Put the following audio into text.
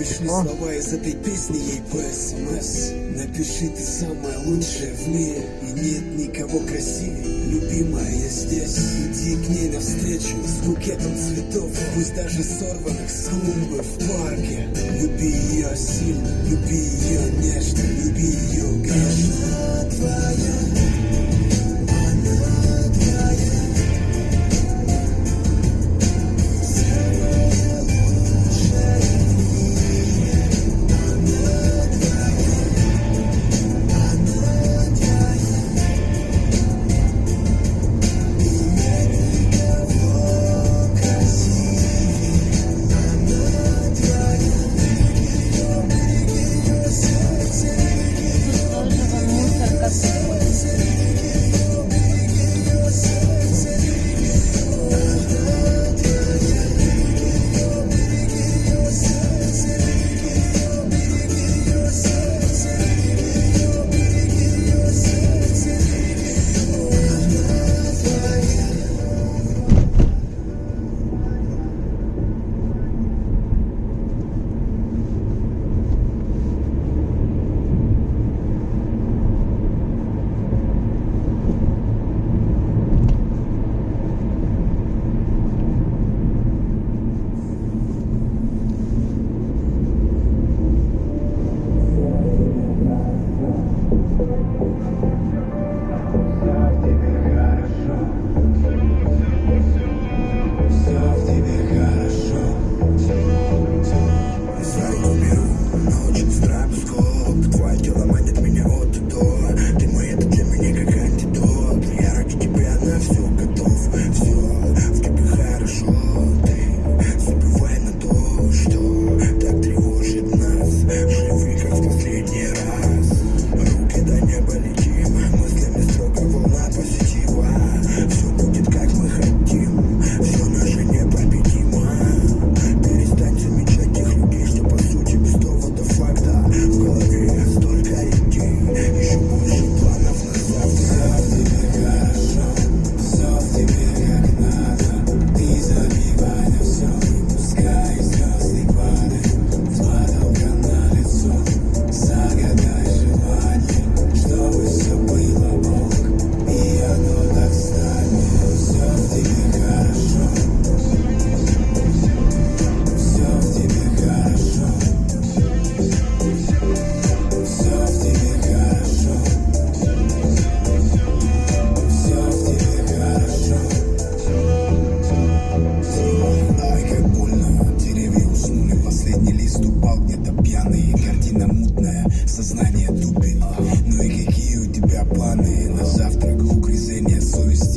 Пришли слова из этой песни ей по СМС. Напиши, ты самая лучшая в мире, и нет никого красивее. Любимая, я здесь, иди к ней навстречу с букетом цветов, пусть даже сорванных с клумбы в парке. Люби ее сильно, люби ее нежно, люби ее грешно. Она твоя. Сознание тупит. Ну и какие у тебя планы на завтрак? Угрызения совести